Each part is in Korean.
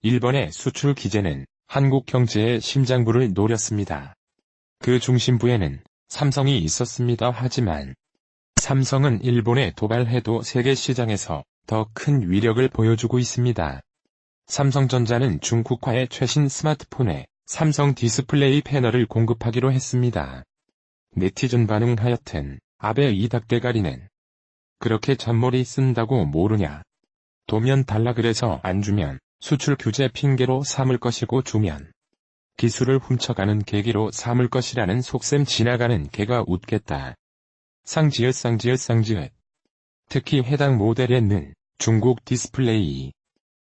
일본의 수출 규제는 한국 경제의 심장부를 노렸습니다. 그 중심부에는 삼성이 있었습니다. 하지만 삼성은 일본에 도발해도 세계 시장에서 더 큰 위력을 보여주고 있습니다. 삼성전자는 중국화의 최신 스마트폰에 삼성 디스플레이 패널을 공급하기로 했습니다. 네티즌 반응 하여튼 아베 이닭대가리는 그렇게 잔머리 쓴다고 모르냐. 도면 달라 그래서 안 주면 수출 규제 핑계로 삼을 것이고 주면 기술을 훔쳐가는 계기로 삼을 것이라는 속셈 지나가는 개가 웃겠다. 쌍지읒. 특히 해당 모델에는 중국 디스플레이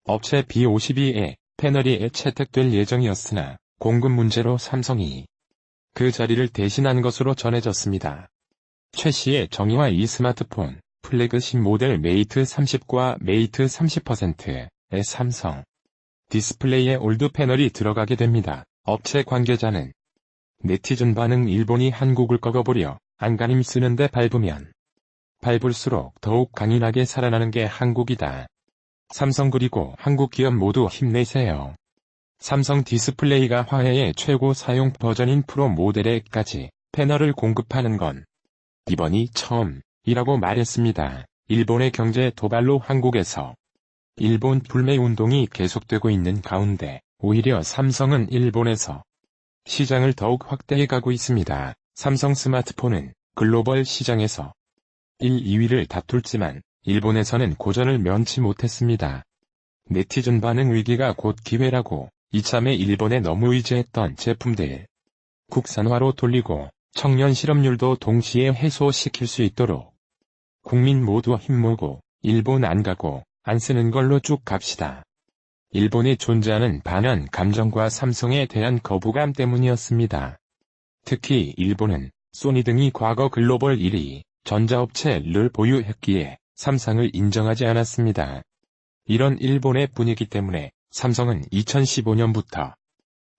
업체 B52에 패널이 채택될 예정이었으나 공급 문제로 삼성이 그 자리를 대신한 것으로 전해졌습니다. 최 씨의 정의와 이 스마트폰 플래그십 모델 메이트 30과 메이트 30%에 삼성 디스플레이에 올드 패널이 들어가게 됩니다. 업체 관계자는 네티즌 반응 일본이 한국을 꺾어보려 안간힘 쓰는데 밟을수록 더욱 강인하게 살아나는 게 한국이다. 삼성 그리고 한국 기업 모두 힘내세요. 삼성 디스플레이가 화해의 최고 사용 버전인 프로 모델에까지 패널을 공급하는 건 이번이 처음이라고 말했습니다. 일본의 경제 도발로 한국에서 일본 불매 운동이 계속되고 있는 가운데 오히려 삼성은 일본에서 시장을 더욱 확대해가고 있습니다. 삼성 스마트폰은 글로벌 시장에서 1, 2위를 다툴지만 일본에서는 고전을 면치 못했습니다. 네티즌 반응 위기가 곧 기회라고 이참에 일본에 너무 의지했던 제품들 국산화로 돌리고 청년 실업률도 동시에 해소시킬 수 있도록 국민 모두 힘모으고 일본 안 가고 안 쓰는 걸로 쭉 갑시다. 일본에 존재하는 반한 감정과 삼성에 대한 거부감 때문이었습니다. 특히 일본은 소니 등이 과거 글로벌 1위 전자업체를 보유했기에 삼성을 인정하지 않았습니다. 이런 일본의 분위기 때문에 삼성은 2015년부터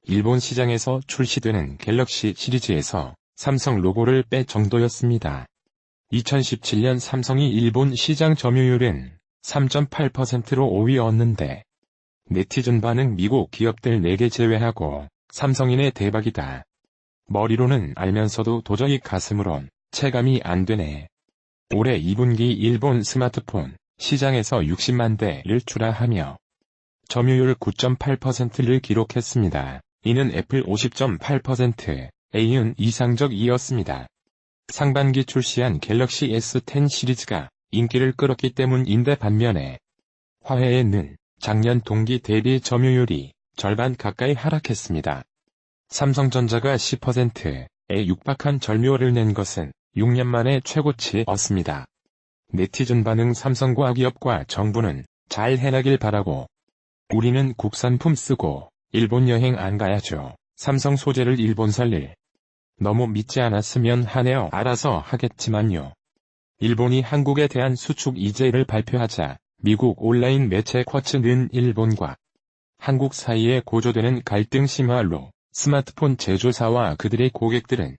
일본 시장에서 출시되는 갤럭시 시리즈에서 삼성 로고를 뺄 정도였습니다. 2017년 삼성이 일본 시장 점유율은 3.8%로 5위였는데 네티즌 반응 미국 기업들 4개 제외하고 삼성이네 대박이다. 머리로는 알면서도 도저히 가슴으론 체감이 안 되네. 올해 2분기 일본 스마트폰 시장에서 60만 대를 출하하며 점유율 9.8%를 기록했습니다. 이는 애플 50.8%에 이은 이상적이었습니다. 상반기 출시한 갤럭시 S10 시리즈가 인기를 끌었기 때문인데 반면에 화해에는 작년 동기 대비 점유율이 절반 가까이 하락했습니다. 삼성전자가 10%에 육박한 절묘를 낸 것은 6년 만에 최고치였습니다. 네티즌 반응 삼성과 기업과 정부는 잘 해나길 바라고 우리는 국산품 쓰고 일본 여행 안 가야죠. 삼성 소재를 일본 살릴 너무 믿지 않았으면 하네요. 알아서 하겠지만요. 일본이 한국에 대한 수출 이제를 발표하자 미국 온라인 매체 쿼츠는 일본과 한국 사이에 고조되는 갈등 심화로 스마트폰 제조사와 그들의 고객들은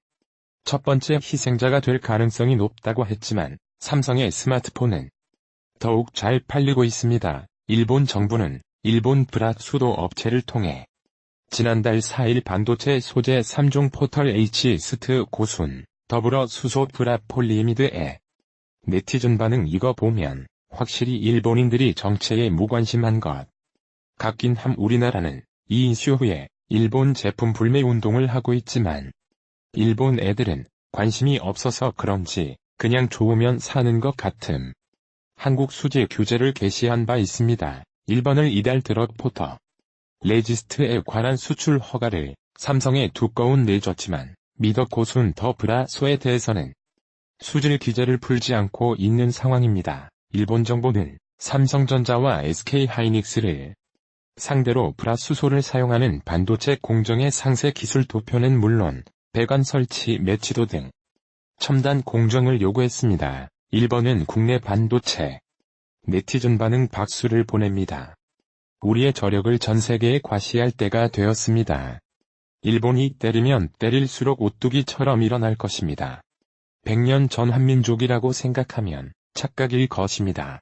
첫 번째 희생자가 될 가능성이 높다고 했지만 삼성의 스마트폰은 더욱 잘 팔리고 있습니다. 일본 정부는 일본 브라 수도 업체를 통해 지난달 4일 반도체 소재 3종 포털 H스트 고순 더불어 수소 브라 폴리이미드에 네티즌 반응 이거 보면 확실히 일본인들이 정체에 무관심한 것 같긴 함. 우리나라는 이 이슈 후에 일본 제품 불매 운동을 하고 있지만 일본 애들은 관심이 없어서 그런지 그냥 좋으면 사는 것 같음. 한국 수지 규제를 게시한 바 있습니다. 1번을 이달 들어 포터 레지스트에 관한 수출 허가를 삼성에 두꺼운 내줬지만 미덕 고순 더 브라소에 대해서는 수질 규제를 풀지 않고 있는 상황입니다. 일본 정부는 삼성전자와 SK하이닉스를 상대로 브라수소를 사용하는 반도체 공정의 상세 기술 도표는 물론 배관 설치 매치도 등 첨단 공정을 요구했습니다. 1번은 국내 반도체 네티즌 반응 박수를 보냅니다. 우리의 저력을 전 세계에 과시할 때가 되었습니다. 일본이 때리면 때릴수록 오뚜기처럼 일어날 것입니다. 100년 전 한민족이라고 생각하면 착각일 것입니다.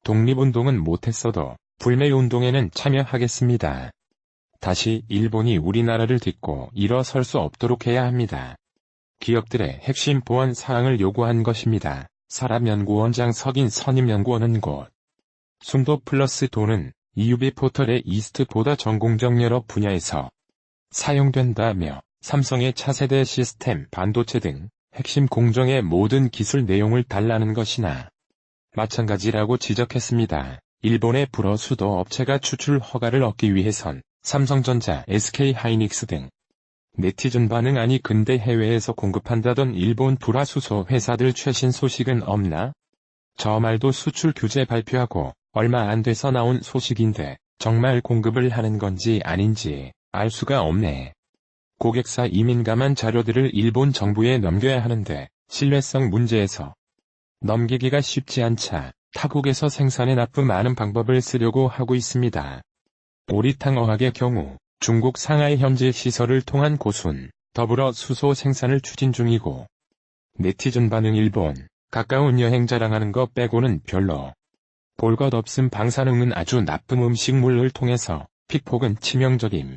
독립운동은 못했어도 불매운동에는 참여하겠습니다. 다시 일본이 우리나라를 딛고 일어설 수 없도록 해야 합니다. 기업들의 핵심 보안 사항을 요구한 것입니다. 사람연구원장 석인 선임연구원은 곧 숨도 플러스 도는 EUB 포털의 이스트보다 전공적 여러 분야에서 사용된다며 삼성의 차세대 시스템 반도체 등 핵심 공정의 모든 기술 내용을 달라는 것이나 마찬가지라고 지적했습니다. 일본의 불어수도 업체가 추출 허가를 얻기 위해선 삼성전자, SK하이닉스 등 네티즌 반응 아니 근데 해외에서 공급한다던 일본 불화수소 회사들 최신 소식은 없나? 저 말도 수출 규제 발표하고 얼마 안 돼서 나온 소식인데 정말 공급을 하는 건지 아닌지 알 수가 없네. 고객사 이민감한 자료들을 일본 정부에 넘겨야 하는데 신뢰성 문제에서 넘기기가 쉽지 않자 타국에서 생산에 나쁜 많은 방법을 쓰려고 하고 있습니다. 오리탕 어학의 경우 중국 상하이 현지 시설을 통한 고순, 더불어 수소 생산을 추진 중이고 네티즌 반응 일본, 가까운 여행 자랑하는 거 빼고는 별로 볼 것 없음 방사능은 아주 나쁜 음식물을 통해서 픽폭은 치명적임.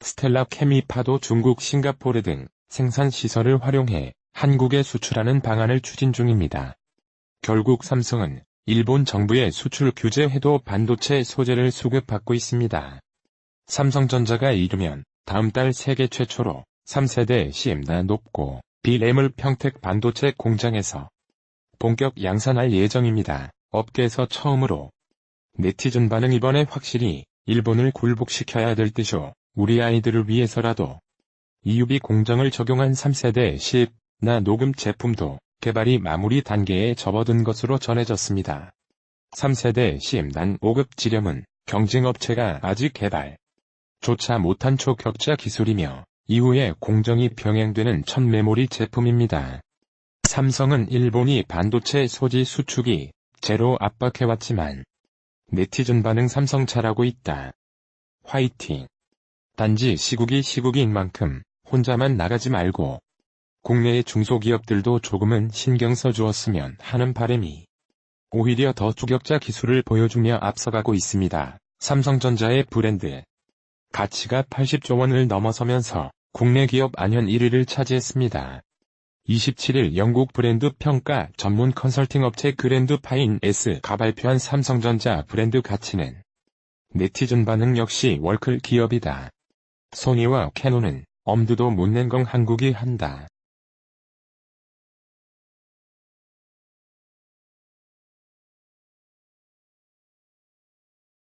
스텔라 케미파도 중국 싱가포르 등 생산 시설을 활용해 한국에 수출하는 방안을 추진 중입니다. 결국 삼성은 일본 정부의 수출 규제 해도 반도체 소재를 수급받고 있습니다. 삼성전자가 이르면 다음 달 세계 최초로 3세대 CM나 높고 B램을 평택 반도체 공장에서 본격 양산할 예정입니다. 업계에서 처음으로 네티즌 반응 이번에 확실히 일본을 굴복시켜야 될 듯쇼. 우리 아이들을 위해서라도 EUV 공정을 적용한 3세대 CM나 녹음 제품도 개발이 마무리 단계에 접어든 것으로 전해졌습니다. 3세대 CM난 5급 지렴은 경쟁업체가 아직 개발조차 못한 초격자 기술이며 이후에 공정이 병행되는 첫 메모리 제품입니다. 삼성은 일본이 반도체 소지 수축이 제로 압박해왔지만 네티즌 반응 삼성 잘하고 있다. 화이팅! 단지 시국인 만큼 혼자만 나가지 말고 국내의 중소기업들도 조금은 신경 써주었으면 하는 바람이 오히려 더 추격자 기술을 보여주며 앞서가고 있습니다. 삼성전자의 브랜드 가치가 80조 원을 넘어서면서 국내 기업 안현 1위를 차지했습니다. 27일 영국 브랜드 평가 전문 컨설팅 업체 그랜드 파인S가 발표한 삼성전자 브랜드 가치는 네티즌 반응 역시 월클 기업이다. 소니와 캐논은 엄두도 못 낸 건 한국이 한다.